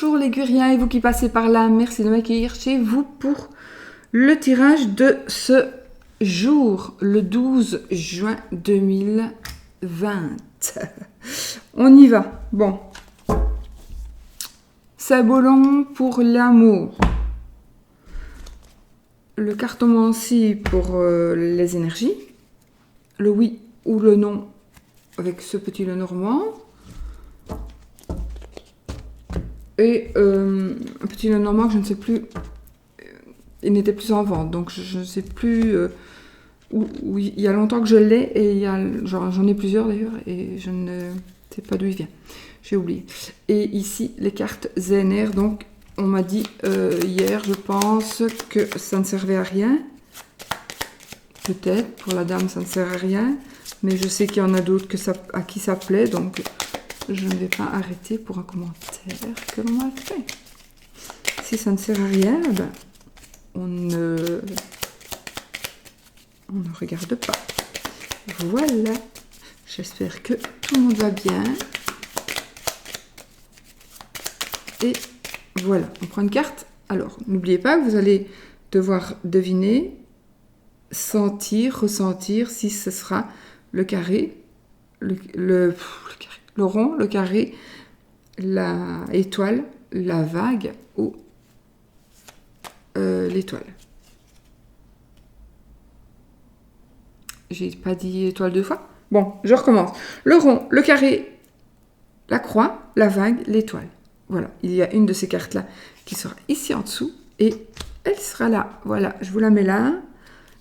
Bonjour les Guriens et vous qui passez par là, merci de m'accueillir chez vous pour le tirage de ce jour, le 12 juin 2020. On y va. Bon. Sabolon pour l'amour. Le cartomancie pour les énergies. Le oui ou le non avec ce petit Lenormand. Et un petit Lenormand que je ne sais plus, il n'était plus en vente, donc je ne sais plus où il y a longtemps que je l'ai, et j'en ai plusieurs d'ailleurs, et je ne sais pas d'où il vient, j'ai oublié. Et ici, les cartes ZNR, donc on m'a dit hier, je pense, que ça ne servait à rien. Peut-être, pour la dame, ça ne sert à rien, mais je sais qu'il y en a d'autres à qui ça plaît, donc je ne vais pas arrêter pour un commentaire que l'on m'a fait. Si ça ne sert à rien, ben, on ne regarde pas. Voilà. J'espère que tout le monde va bien. Et voilà, on prend une carte. Alors, n'oubliez pas que vous allez devoir deviner, sentir, ressentir si ce sera le carré, le rond, le carré, la étoile, la vague ou l'étoile. J'ai pas dit étoile deux fois. Bon, je recommence. Le rond, le carré, la croix, la vague, l'étoile. Voilà, il y a une de ces cartes-là qui sera ici en dessous et elle sera là. Voilà, je vous la mets là,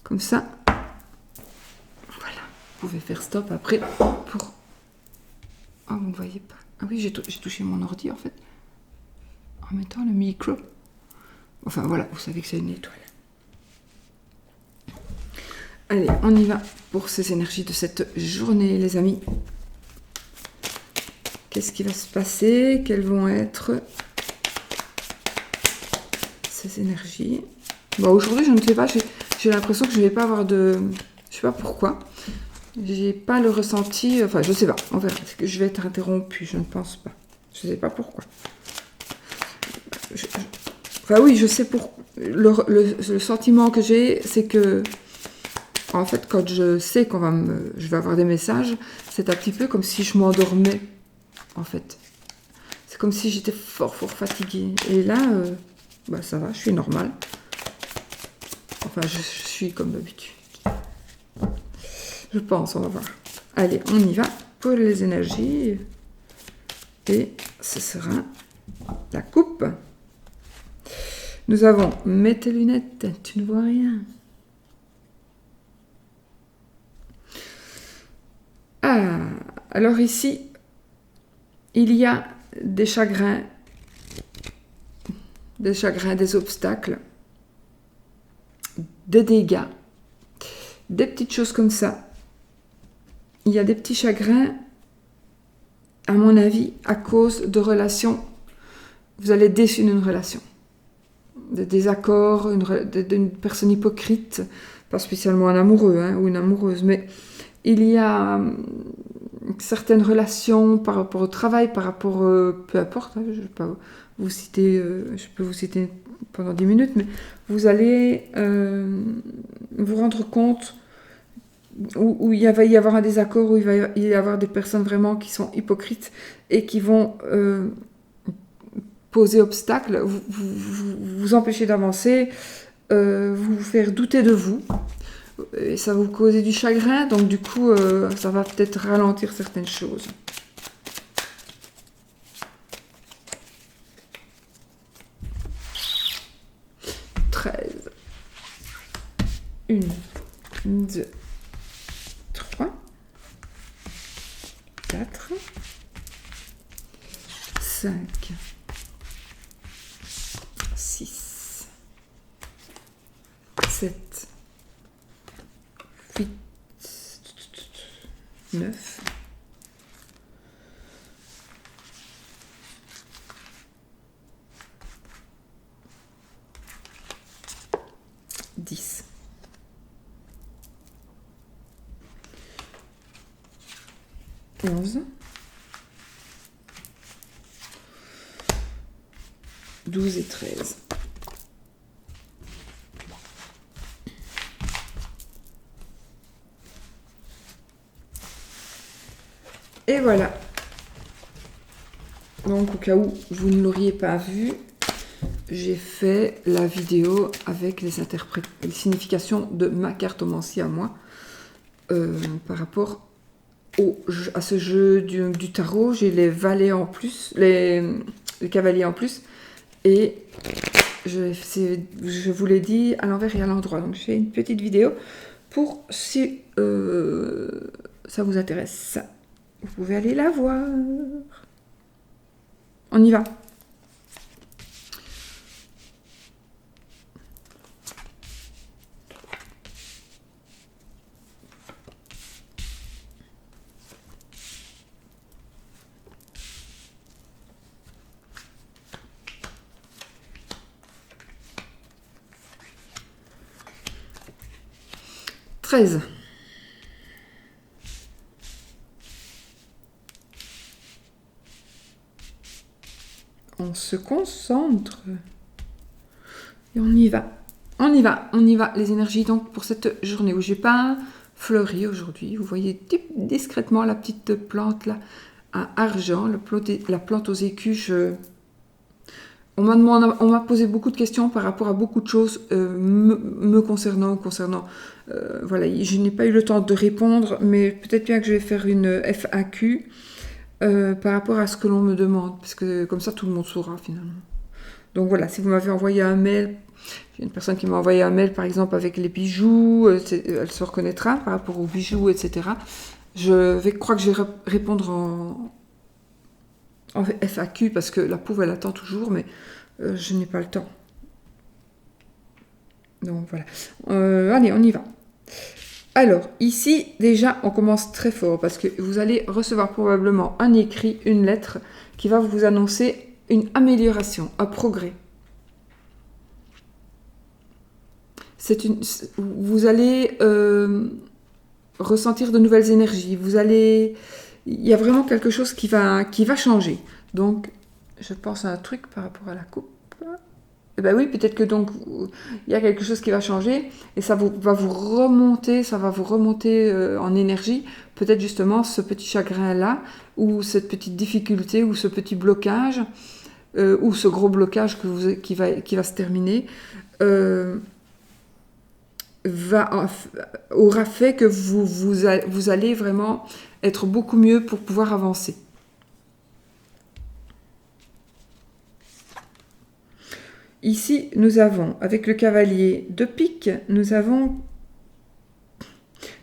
comme ça. Voilà, vous pouvez faire stop après pour... Oh, vous ne voyez pas. Ah oui, j'ai touché mon ordi en fait. En mettant le micro. Enfin voilà, vous savez que c'est une étoile. Allez, on y va pour ces énergies de cette journée, les amis. Qu'est-ce qui va se passer? Quelles vont être ces énergies? Bon, aujourd'hui, je ne sais pas, j'ai l'impression que je ne vais pas avoir de... Je sais pas pourquoi. J'ai pas le ressenti... Enfin, je sais pas, on verra. Est-ce que je vais être interrompue? Je ne pense pas. Je ne sais pas pourquoi. Enfin oui, je sais pourquoi. Le sentiment que j'ai, c'est que... En fait, quand je sais je vais avoir des messages, c'est un petit peu comme si je m'endormais, en fait. C'est comme si j'étais fort fatiguée. Et là, bah ça va, je suis normale. Enfin, je suis comme d'habitude. Je pense, on va voir. Allez, on y va pour les énergies. Et ce sera la coupe. Nous avons, mets tes lunettes, tu ne vois rien. Ah, alors ici, il y a des chagrins, des obstacles, des dégâts, des petites choses comme ça. Il y a des petits chagrins, à mon avis, à cause de relations. Vous allez être déçu d'une relation, de désaccords, d'une personne hypocrite, pas spécialement un amoureux ou une amoureuse, mais il y a certaines relations par rapport au travail, par rapport, peu importe, je vais pas vous citer, je peux vous citer pendant 10 minutes, mais vous allez vous rendre compte où il va y avoir un désaccord, où il va y avoir des personnes vraiment qui sont hypocrites et qui vont poser obstacle, vous empêcher d'avancer, vous faire douter de vous. Et ça va vous causer du chagrin, donc du coup, ça va peut-être ralentir certaines choses. « 13. 1, 2, 3, 4, 5, 6, 7, 8, 9, 10. 11, 12 et 13. Et voilà. Donc, au cas où vous ne l'auriez pas vu, j'ai fait la vidéo avec les significations de ma cartomancie à moi par rapport à ce jeu du tarot. J'ai les valets en plus, les cavaliers en plus, et je vous l'ai dit à l'envers et à l'endroit. Donc, je fais une petite vidéo pour si ça vous intéresse. Vous pouvez aller la voir. On y va. « 13. On se concentre. Et on y va. On y va, on y va. Les énergies, donc, pour cette journée où j'ai pas fleuri aujourd'hui. Vous voyez discrètement la petite plante là, à argent, la plante aux écus. On m'a posé beaucoup de questions par rapport à beaucoup de choses me concernant. Voilà, je n'ai pas eu le temps de répondre, mais peut-être bien que je vais faire une FAQ par rapport à ce que l'on me demande, parce que comme ça, tout le monde saura finalement. Donc voilà, si vous m'avez envoyé un mail, j'ai une personne qui m'a envoyé un mail par exemple avec les bijoux, elle se reconnaîtra par rapport aux bijoux, etc. Je crois que je vais répondre en FAQ parce que la pauvre elle attend toujours, mais je n'ai pas le temps. Donc voilà. Allez, on y va. Alors, ici, déjà, on commence très fort parce que vous allez recevoir probablement un écrit, une lettre qui va vous annoncer une amélioration, un progrès. Vous allez ressentir de nouvelles énergies. Il y a vraiment quelque chose qui va changer. Donc, je pense à un truc par rapport à la coupe. Eh ben oui, peut-être que donc il y a quelque chose qui va changer et ça va vous remonter en énergie. Peut-être justement ce petit chagrin-là, ou cette petite difficulté, ou ce petit blocage, ou ce gros blocage qui va se terminer, aura fait que vous allez vraiment être beaucoup mieux pour pouvoir avancer. Ici, nous avons, avec le cavalier de pique, nous avons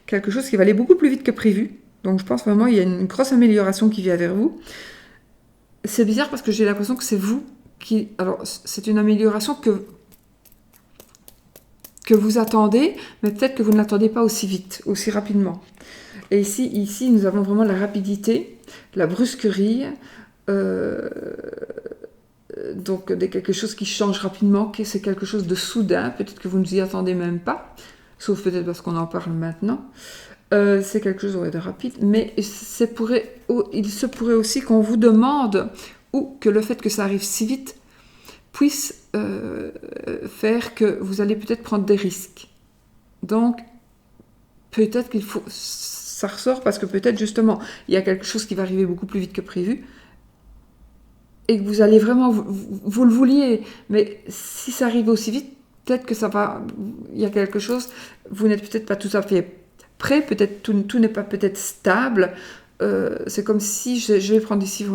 quelque chose qui va aller beaucoup plus vite que prévu. Donc je pense vraiment qu'il y a une grosse amélioration qui vient vers vous. C'est bizarre parce que j'ai l'impression que c'est vous qui... Alors, c'est une amélioration que vous attendez, mais peut-être que vous ne l'attendez pas aussi vite, aussi rapidement. Et ici, nous avons vraiment la rapidité, la brusquerie, donc quelque chose qui change rapidement, c'est quelque chose de soudain, peut-être que vous ne vous y attendez même pas, sauf peut-être parce qu'on en parle maintenant. C'est quelque chose de rapide, mais il se pourrait aussi qu'on vous demande, ou que le fait que ça arrive si vite puisse faire que vous allez peut-être prendre des risques. Donc, peut-être qu'il faut... Ça ressort parce que peut-être justement, il y a quelque chose qui va arriver beaucoup plus vite que prévu, et que vous allez vraiment, vous le vouliez, mais si ça arrive aussi vite, peut-être que ça va, il y a quelque chose, vous n'êtes peut-être pas tout à fait prêt, peut-être tout n'est pas peut-être stable. C'est comme si, je vais prendre ici,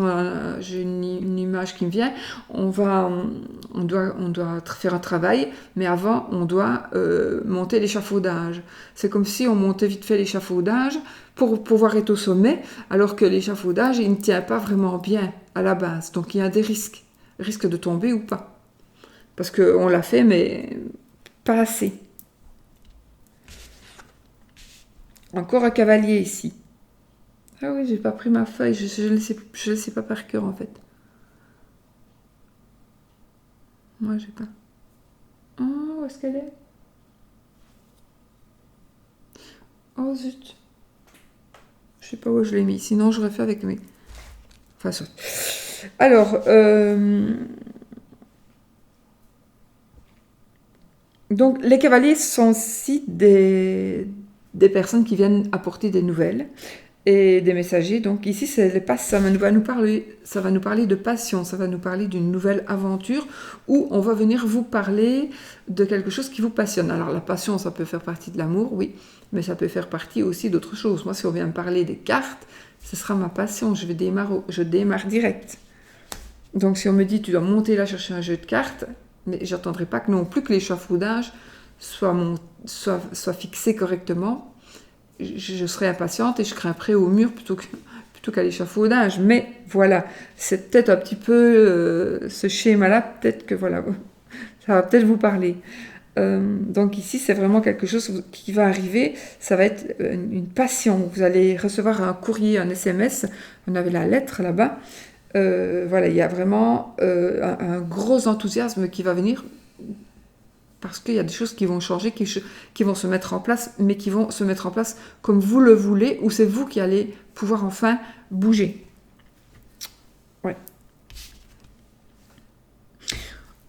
j'ai une image qui me vient, on doit faire un travail, mais avant, on doit monter l'échafaudage. C'est comme si on montait vite fait l'échafaudage pour pouvoir être au sommet, alors que l'échafaudage, il ne tient pas vraiment bien à la base. Donc il y a des risques de tomber ou pas. Parce qu'on l'a fait, mais pas assez. Encore un cavalier ici. Ah oui, j'ai pas pris ma feuille, je le sais pas par cœur en fait. Moi j'ai pas. Oh, où est-ce qu'elle est? Oh zut. Je sais pas où je l'ai mis, sinon j'aurais fait avec mes... Enfin, ça. Alors, Donc, les cavaliers sont aussi des personnes qui viennent apporter des nouvelles et des messagers. Donc, ici, ça va nous parler de passion, ça va nous parler d'une nouvelle aventure où on va venir vous parler de quelque chose qui vous passionne. Alors, la passion, ça peut faire partie de l'amour, oui, mais ça peut faire partie aussi d'autres choses. Moi, si on vient me parler des cartes, ce sera ma passion, je démarre direct. Donc, si on me dit, tu dois monter là chercher un jeu de cartes, mais j'attendrai pas que non plus que l'échafaudage soit fixé correctement. Je serai impatiente et je grimperai au mur plutôt qu'à l'échafaudage. Mais voilà, c'est peut-être un petit peu ce schéma-là, peut-être que voilà, ça va peut-être vous parler. Donc ici, c'est vraiment quelque chose qui va arriver. Ça va être une passion. Vous allez recevoir un courrier, un SMS. On avait la lettre là-bas. Voilà, il y a vraiment un gros enthousiasme qui va venir parce qu'il y a des choses qui vont changer, qui vont se mettre en place, mais qui vont se mettre en place comme vous le voulez, ou c'est vous qui allez pouvoir enfin bouger. Ouais.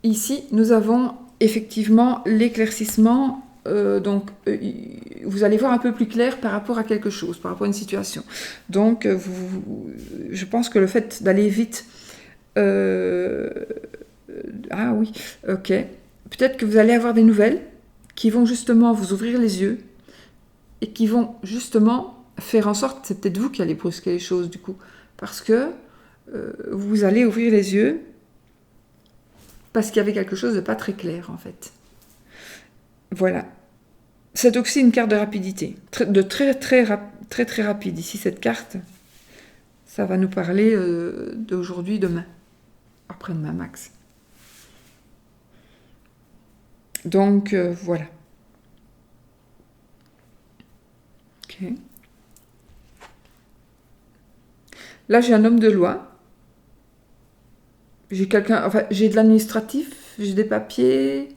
Ici, nous avons effectivement l'éclaircissement. Vous allez voir un peu plus clair par rapport à quelque chose, par rapport à une situation. Donc, je pense que le fait d'aller vite... ah oui, ok. Peut-être que vous allez avoir des nouvelles qui vont justement vous ouvrir les yeux et qui vont justement faire en sorte, c'est peut-être vous qui allez brusquer les choses du coup, parce que vous allez ouvrir les yeux parce qu'il y avait quelque chose de pas très clair en fait. Voilà. C'est aussi une carte de rapidité, très rapide. Ici, cette carte, ça va nous parler d'aujourd'hui, demain, après-demain max. Donc, voilà. Ok. Là, j'ai un homme de loi. J'ai de l'administratif, j'ai des papiers,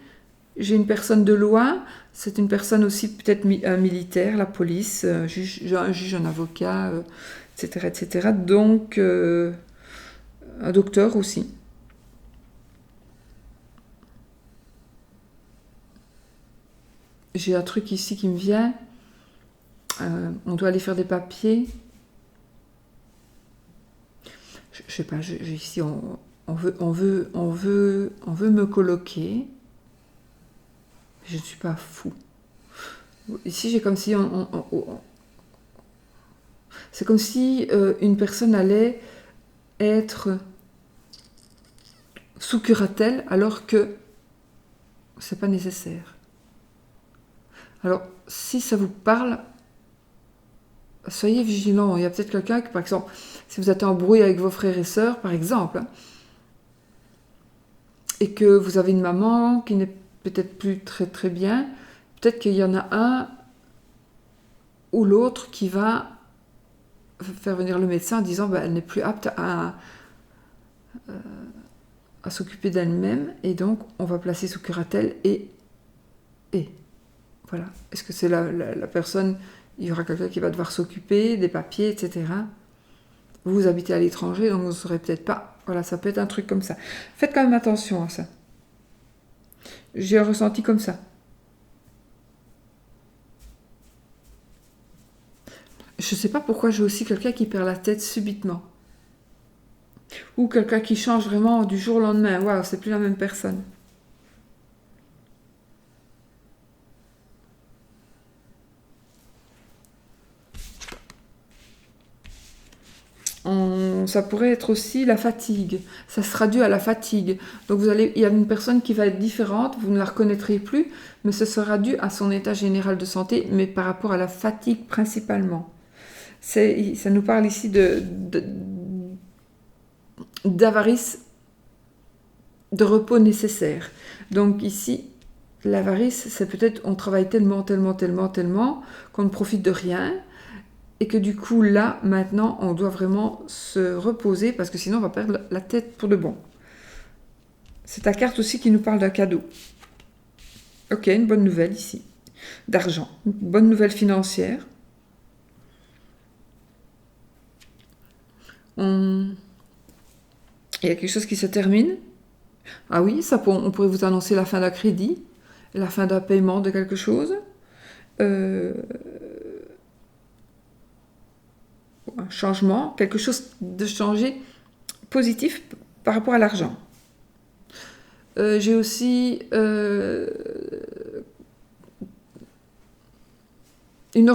j'ai une personne de loi. C'est une personne aussi, peut-être un militaire, la police, un juge, un avocat, etc., etc. Donc, un docteur aussi. J'ai un truc ici qui me vient. On doit aller faire des papiers. Je sais pas, ici on veut me coloquer. Je ne suis pas fou. Ici j'ai comme si c'est comme si une personne allait être sous curatelle alors que c'est pas nécessaire. Alors si ça vous parle, soyez vigilants. Il y a peut-être quelqu'un qui, par exemple, si vous êtes en brouille avec vos frères et sœurs, par exemple, et que vous avez une maman qui n'est peut-être plus très très bien, peut-être qu'il y en a un ou l'autre qui va faire venir le médecin en disant elle n'est plus apte à s'occuper d'elle-même, et donc on va placer sous curatelle et voilà. Est-ce que c'est la personne, il y aura quelqu'un qui va devoir s'occuper des papiers, etc. Vous habitez à l'étranger, donc vous ne saurez peut-être pas. Voilà, ça peut être un truc comme ça. Faites quand même attention à ça. J'ai un ressenti comme ça. Je ne sais pas pourquoi j'ai aussi quelqu'un qui perd la tête subitement. Ou quelqu'un qui change vraiment du jour au lendemain. Waouh, c'est plus la même personne. Ça pourrait être aussi la fatigue. Ça sera dû à la fatigue. Donc il y a une personne qui va être différente, vous ne la reconnaîtrez plus, mais ce sera dû à son état général de santé, mais par rapport à la fatigue principalement. Ça nous parle ici d'avarice, de repos nécessaire. Donc ici, l'avarice, c'est peut-être on travaille tellement qu'on ne profite de rien. Et que du coup, là, maintenant, on doit vraiment se reposer parce que sinon, on va perdre la tête pour de bon. C'est ta carte aussi qui nous parle d'un cadeau. Ok, une bonne nouvelle ici. D'argent. Une bonne nouvelle financière. Il y a quelque chose qui se termine. Ah oui, on pourrait vous annoncer la fin d'un crédit. la fin d'un paiement de quelque chose, un changement, quelque chose de changer positif par rapport à l'argent. J'ai aussi une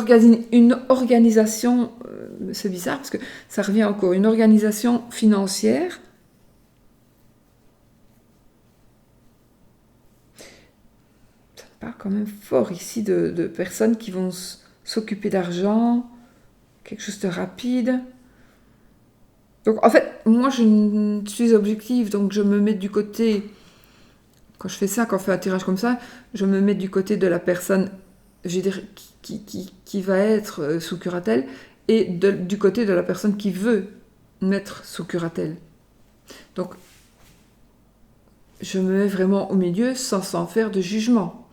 organisation, c'est bizarre parce que ça revient encore, une organisation financière. Ça part quand même fort ici de personnes qui vont s'occuper d'argent, quelque chose de rapide. Donc en fait, moi je suis objective, donc je me mets du côté, quand je fais ça, quand on fait un tirage comme ça, je me mets du côté de la personne, je veux dire, qui va être sous curatelle, et du côté de la personne qui veut mettre sous curatelle. Donc je me mets vraiment au milieu sans faire de jugement.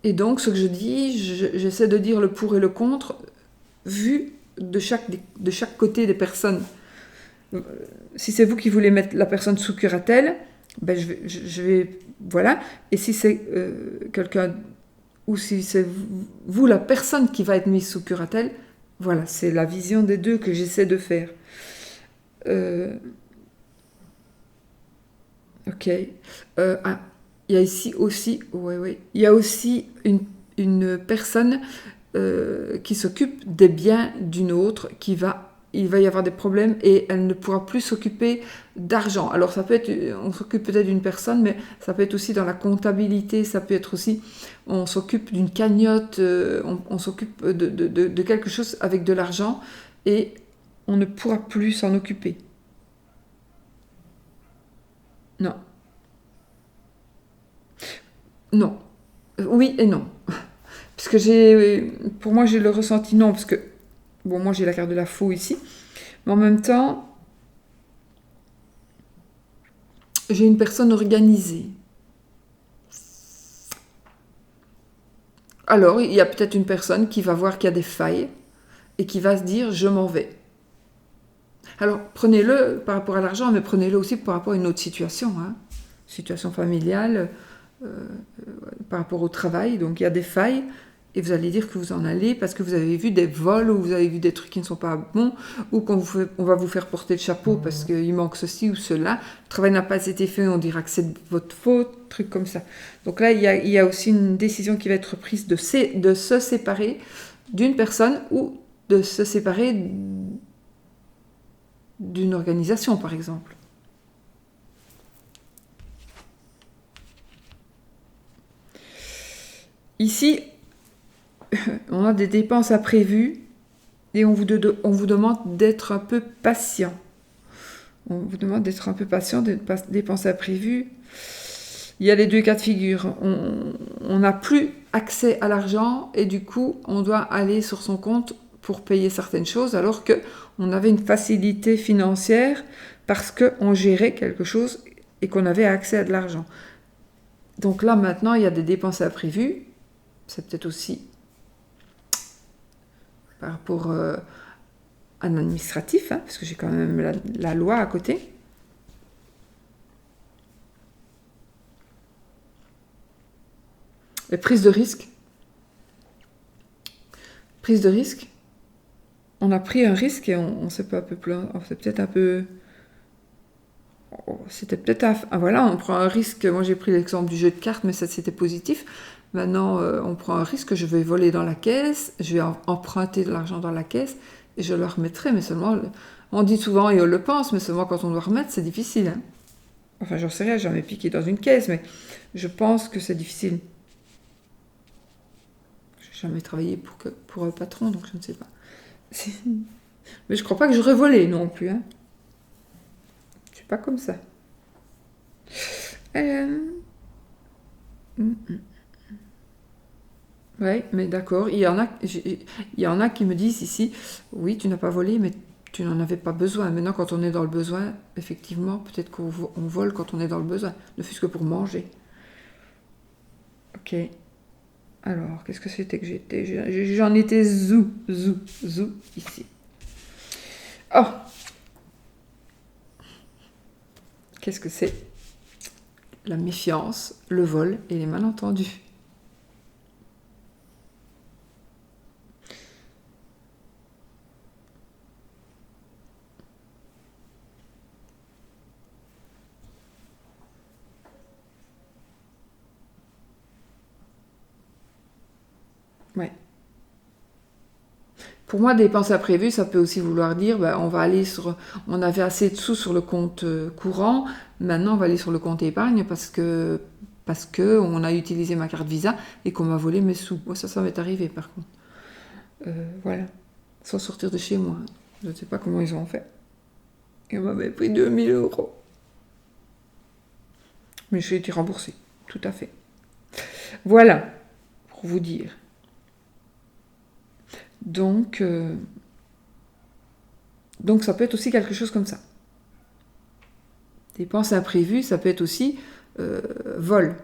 Et donc ce que je dis, j'essaie de dire le pour et le contre, vu de chaque côté des personnes. Si c'est vous qui voulez mettre la personne sous curatelle, ben je vais voilà. Et si c'est quelqu'un, ou si c'est vous la personne qui va être mise sous curatelle, voilà, c'est la vision des deux que j'essaie de faire. Ok. Il y a ici aussi, il y a aussi une personne qui s'occupe des biens d'une autre, il va y avoir des problèmes et elle ne pourra plus s'occuper d'argent. Alors ça peut être, on s'occupe peut-être d'une personne, mais ça peut être aussi dans la comptabilité, ça peut être aussi, on s'occupe d'une cagnotte, on s'occupe de quelque chose avec de l'argent et on ne pourra plus s'en occuper. Non. Non. Oui et non. Parce que pour moi j'ai le ressenti non, parce que, bon, moi j'ai la carte de la faux ici, mais en même temps, j'ai une personne organisée. Alors, il y a peut-être une personne qui va voir qu'il y a des failles et qui va se dire je m'en vais. Alors, prenez-le par rapport à l'argent, mais prenez-le aussi par rapport à une autre situation. Situation familiale, par rapport au travail. Donc, il y a des failles et vous allez dire que vous en allez parce que vous avez vu des vols ou vous avez vu des trucs qui ne sont pas bons ou on va vous faire porter le chapeau parce qu'il manque ceci ou cela. Le travail n'a pas été fait, on dira que c'est de votre faute, trucs comme ça. Donc là, il y a aussi une décision qui va être prise de se séparer d'une personne ou de se séparer d'une organisation, par exemple. Ici, on a des dépenses imprévues et on vous demande d'être un peu patient. On vous demande d'être un peu patient, des dépenses imprévues. Il y a les deux cas de figure. On n'a plus accès à l'argent et du coup, on doit aller sur son compte pour payer certaines choses alors qu'on avait une facilité financière parce qu'on gérait quelque chose et qu'on avait accès à de l'argent. Donc là, maintenant, il y a des dépenses imprévues. C'est peut-être aussi par rapport à un administratif, parce que j'ai quand même la loi à côté. Et prise de risque. Prise de risque. On a pris un risque et on s'est pas un peu plein. C'est peut-être un peu. C'était peut-être. Voilà, on prend un risque. Moi, j'ai pris l'exemple du jeu de cartes, mais ça, c'était positif. Maintenant, on prend un risque. Je vais voler dans la caisse. Je vais emprunter de l'argent dans la caisse et je le remettrai. Mais seulement. On dit souvent et on le pense, mais seulement quand on doit remettre, c'est difficile. Enfin, j'en sais rien, j'ai jamais piqué dans une caisse, mais je pense que c'est difficile. J'ai jamais travaillé pour un patron, donc je ne sais pas. Mais je crois pas que j'aurais volé non plus. Je suis pas comme ça. Ouais, mais d'accord. Il y en a qui me disent ici, oui, tu n'as pas volé, mais tu n'en avais pas besoin. Maintenant, quand on est dans le besoin, effectivement, peut-être qu'on vole quand on est dans le besoin, ne fût-ce que pour manger. Ok. Alors, qu'est-ce que c'était que j'étais? J'en étais zou, ici. Oh! Qu'est-ce que c'est? la méfiance, le vol et les malentendus. Ouais. Pour moi, dépenses imprévues, ça peut aussi vouloir dire, on avait assez de sous sur le compte courant, maintenant on va aller sur le compte épargne parce que on a utilisé ma carte Visa et qu'on m'a volé mes sous. Moi, ça m'est arrivé par contre. Voilà, sans sortir de chez moi. Je ne sais pas comment ils ont fait. Et on m'avait pris 2000 €. Mais j'ai été remboursée, tout à fait. Voilà, pour vous dire. Donc ça peut être aussi quelque chose comme ça. Dépenses imprévues, ça peut être aussi vol.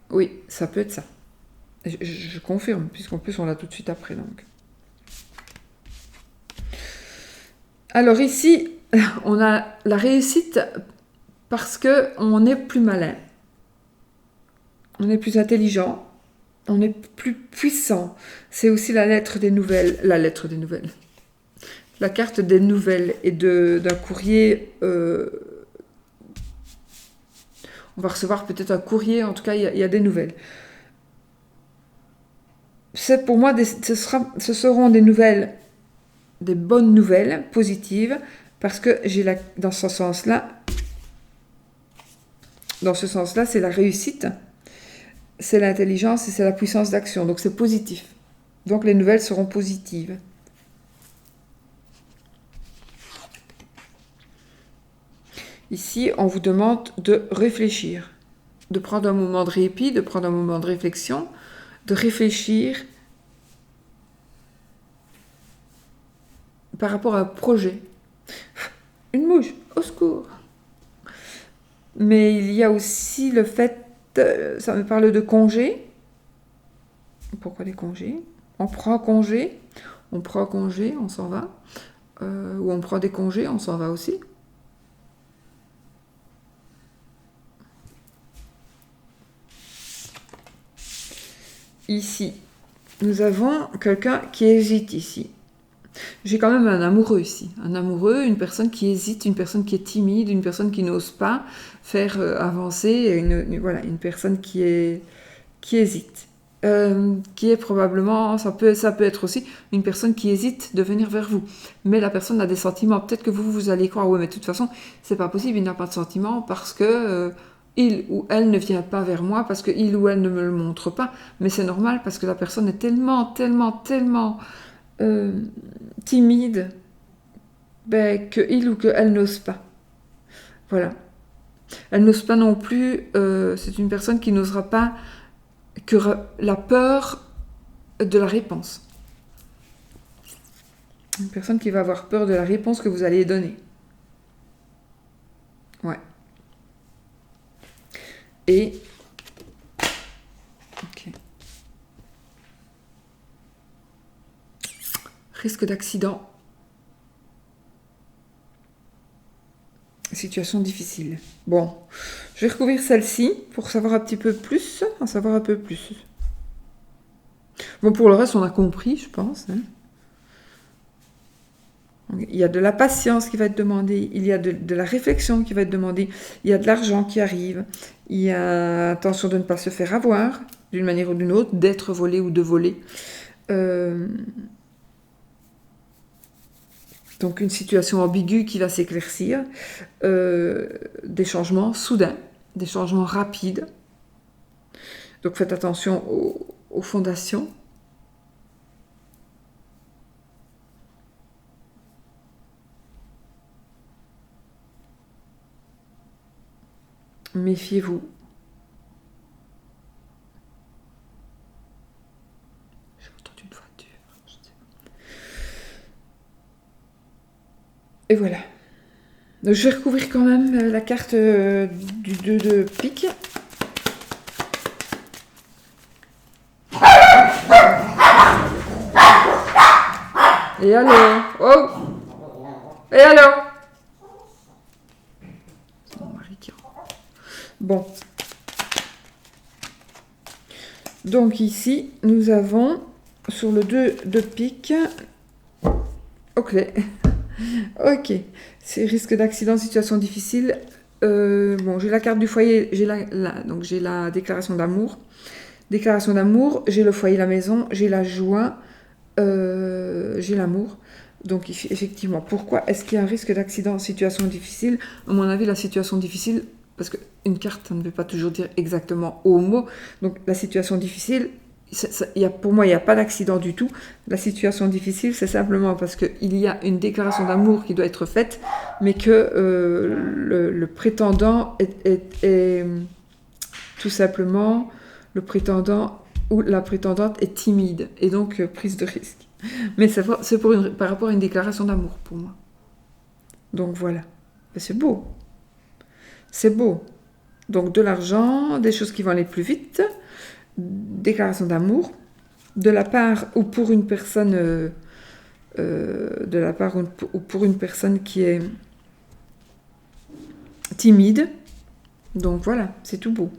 Oui, ça peut être ça. Je confirme, puisqu'en plus on l'a tout de suite après. Donc. Alors ici, on a la réussite parce qu'on est plus malin, on est plus intelligent, on est plus puissant. C'est aussi la lettre des nouvelles. La carte des nouvelles et d'un courrier. On va recevoir peut-être un courrier, en tout cas, il y a des nouvelles. C'est pour moi, ce seront des nouvelles, des bonnes nouvelles, positives, parce que dans ce sens-là, c'est la réussite, c'est l'intelligence et c'est la puissance d'action. Donc c'est positif. Donc les nouvelles seront positives. Ici, on vous demande de réfléchir, de prendre un moment de répit, de prendre un moment de réflexion, de réfléchir par rapport à un projet. Une mouche, au secours. Mais il y a aussi le fait, ça me parle de congé. Pourquoi des congés? On prend congé, on s'en va. Ou on prend des congés, on s'en va aussi. Ici, nous avons quelqu'un qui hésite ici. J'ai quand même un amoureux ici. Un amoureux, une personne qui hésite, une personne qui est timide, une personne qui n'ose pas faire avancer, une personne qui hésite. Qui est probablement, ça peut être aussi une personne qui hésite de venir vers vous. Mais la personne a des sentiments. Peut-être que vous allez croire, ouais, mais de toute façon, c'est pas possible, il n'a pas de sentiments parce que il ou elle ne vient pas vers moi, parce que il ou elle ne me le montre pas. Mais c'est normal parce que la personne est tellement timide que il ou qu'elle n'ose pas. Voilà. Elle n'ose pas non plus, c'est une personne qui n'osera pas, que la peur de la réponse. Une personne qui va avoir peur de la réponse que vous allez donner. Ouais. Et... Ok. Risque d'accident. Situation difficile. Bon, je vais recouvrir celle-ci pour savoir un petit peu plus, en savoir un peu plus. Bon, pour le reste, on a compris, je pense. Hein. Il y a de la patience qui va être demandée, il y a de la réflexion qui va être demandée, il y a de l'argent qui arrive, il y a attention de ne pas se faire avoir, d'une manière ou d'une autre, d'être volé ou de voler. Donc une situation ambiguë qui va s'éclaircir, des changements soudains, des changements rapides. Donc faites attention aux fondations. Méfiez-vous. J'ai entendu une voiture. Je sais pas. Et voilà. Donc, je vais recouvrir quand même la carte du 2 de pique. Et allô? Oh! Et allô? C'est mon mari qui rentre. Bon. Donc ici, nous avons sur le 2 de pique, ok, ok, c'est risque d'accident, situation difficile. Bon, j'ai la carte du foyer, donc j'ai la déclaration d'amour. Déclaration d'amour, j'ai le foyer, la maison, j'ai la joie, j'ai l'amour. Donc effectivement, pourquoi est-ce qu'il y a un risque d'accident, situation difficile? À mon avis, la situation difficile, parce qu'une carte, ça ne veut pas toujours dire exactement au mot. Donc la situation difficile, pour moi, il n'y a pas d'accident du tout. La situation difficile, c'est simplement parce qu'il y a une déclaration d'amour qui doit être faite, mais que le prétendant est tout simplement, le prétendant ou la prétendante est timide et donc prise de risque. Mais c'est par rapport à une déclaration d'amour pour moi. Donc voilà. C'est beau. C'est beau. Donc de l'argent, des choses qui vont aller plus vite, déclaration d'amour, de la part ou pour une personne, de la part ou pour une personne qui est timide. Donc voilà, c'est tout beau.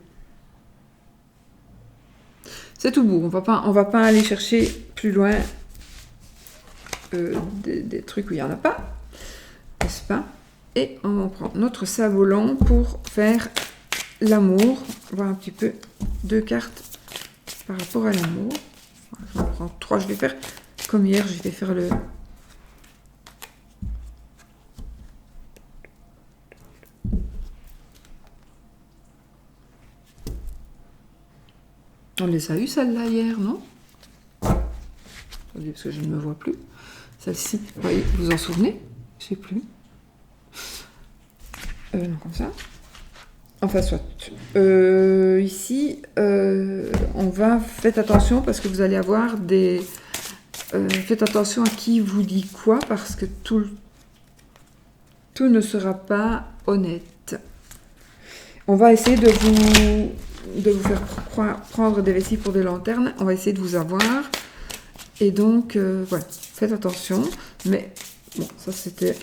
C'est tout beau. On va pas aller chercher plus loin des trucs où il n'y en a pas, n'est-ce pas? Et on prend notre sabolant pour faire l'amour, voir un petit peu 2 cartes par rapport à l'amour. J'en prends 3, je vais faire comme hier, je vais faire le... On les a eu celle-là hier, non? Attendez, parce que je ne me vois plus. Celle-ci, vous voyez, vous en souvenez? Je ne sais plus. Non, comme ça. Enfin, soit. Ici, faites attention parce que vous allez avoir des... faites attention à qui vous dit quoi parce que tout ne sera pas honnête. On va essayer de vous faire prendre des vessies pour des lanternes. On va essayer de vous avoir. Et donc, voilà, faites attention. Mais, bon, ça c'était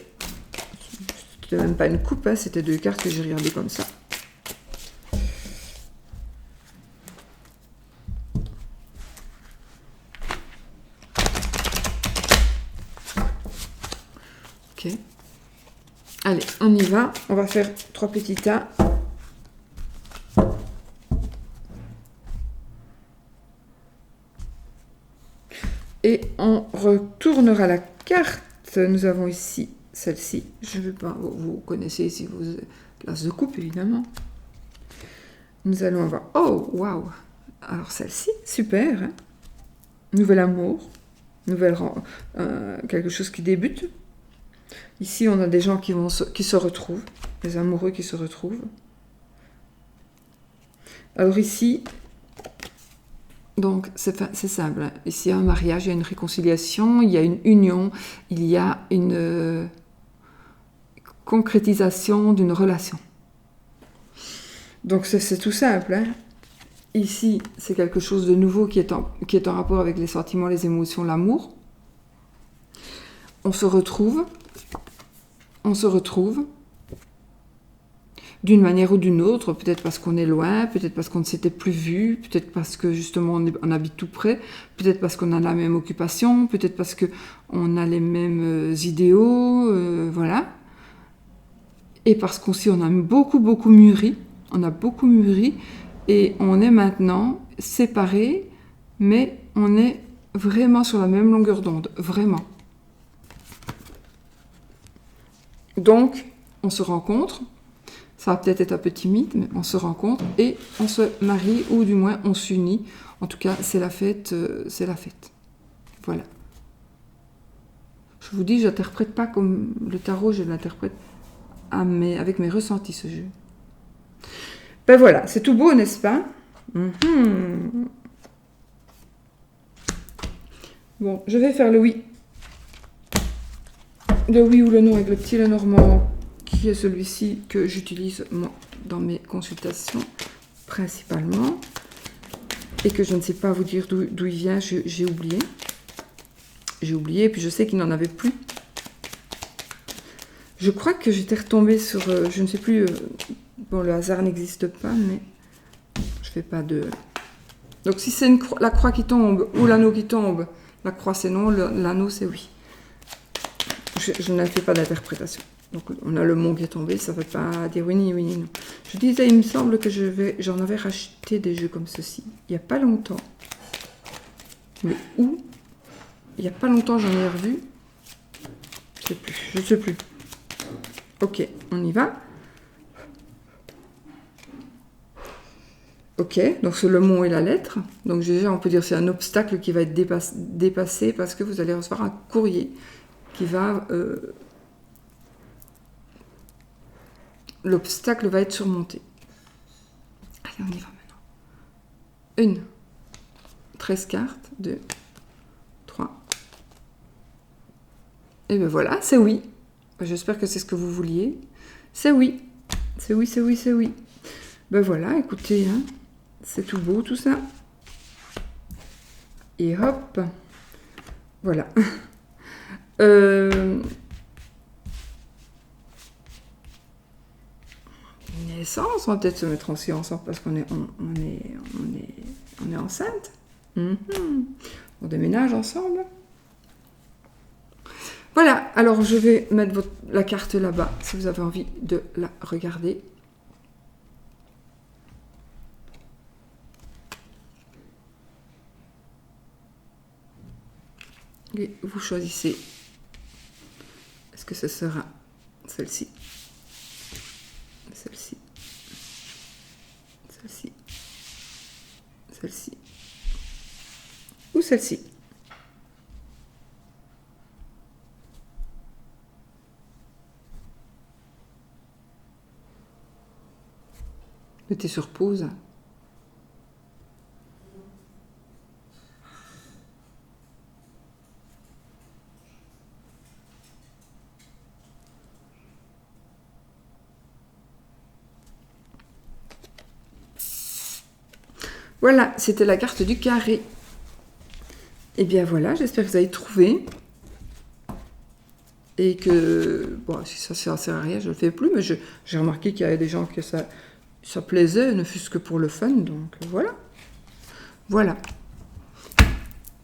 même pas une coupe, hein, c'était 2 cartes que j'ai regardées comme ça. Ok. Allez, on y va. On va faire 3 petits tas. Et on retournera la carte. Nous avons ici celle-ci. Je ne vais pas... Vous connaissez ici vos glaces de coupe, évidemment. Nous allons avoir... Oh, waouh! Alors celle-ci, super. Hein, nouvel amour. Quelque chose qui débute. Ici, on a des gens qui se retrouvent. Des amoureux qui se retrouvent. Alors ici... Donc, c'est simple. Ici, il y a un mariage, il y a une réconciliation, il y a une union, il y a une concrétisation d'une relation. Donc, c'est tout simple. Hein. Ici, c'est quelque chose de nouveau qui est en rapport avec les sentiments, les émotions, l'amour. On se retrouve d'une manière ou d'une autre, peut-être parce qu'on est loin, peut-être parce qu'on ne s'était plus vu, peut-être parce que justement on habite tout près, peut-être parce qu'on a la même occupation, peut-être parce qu'on a les mêmes idéaux, voilà. Et parce qu'aussi on a beaucoup mûri, et on est maintenant séparés, mais on est vraiment sur la même longueur d'onde, vraiment. Donc, on se rencontre. Ça va peut-être être un peu timide, mais on se rencontre et on se marie, ou du moins on s'unit. En tout cas, c'est la fête, c'est la fête. Voilà. Je vous dis, je n'interprète pas comme le tarot, je l'interprète avec mes ressentis, ce jeu. Ben voilà, c'est tout beau, n'est-ce pas? Bon, je vais faire le oui. Le oui ou le non avec le petit Lenormand, qui est celui-ci que j'utilise moi dans mes consultations principalement, et que je ne sais pas vous dire d'où il vient, j'ai oublié. J'ai oublié, puis je sais qu'il n'en avait plus. Je crois que j'étais retombée sur, je ne sais plus Bon, le hasard n'existe pas, mais je fais pas de... Donc si c'est la croix qui tombe ou l'anneau qui tombe, la croix c'est non, l'anneau c'est oui. Je ne fais pas d'interprétation. Donc on a le mot qui est tombé, ça ne veut pas dire oui ni non. Je disais, il me semble que j'en avais racheté des jeux comme ceci, il n'y a pas longtemps. Mais où? Il n'y a pas longtemps, j'en ai revu. Je ne sais plus. Ok, on y va. Ok, donc c'est le mot et la lettre. Donc déjà, on peut dire que c'est un obstacle qui va être dépassé parce que vous allez recevoir un courrier qui va... l'obstacle va être surmonté. Allez, on y va maintenant. 13 cartes, 2, 3. Et bien voilà, c'est oui. J'espère que c'est ce que vous vouliez. C'est oui. C'est oui, c'est oui, c'est oui. Ben voilà, écoutez, hein, c'est tout beau tout ça. Et hop. Voilà. Naissance, on va peut-être se mettre aussi ensemble parce qu'on est enceinte. On déménage ensemble. Voilà, alors je vais mettre la carte là-bas si vous avez envie de la regarder. Et vous choisissez. Est-ce que ce sera celle-ci? Celle-ci. Celle-ci. Celle-ci. Ou celle-ci. Mettez sur pause. Voilà, c'était la carte du carré. Et bien voilà, j'espère que vous avez trouvé. Et que, bon, si ça ne sert à rien, je ne le fais plus, mais j'ai remarqué qu'il y avait des gens que ça plaisait, ne fût-ce que pour le fun, donc voilà. Voilà.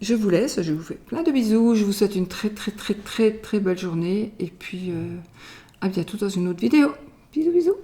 Je vous laisse, je vous fais plein de bisous, je vous souhaite une très très très très très belle journée, et puis à bientôt dans une autre vidéo. Bisous bisous.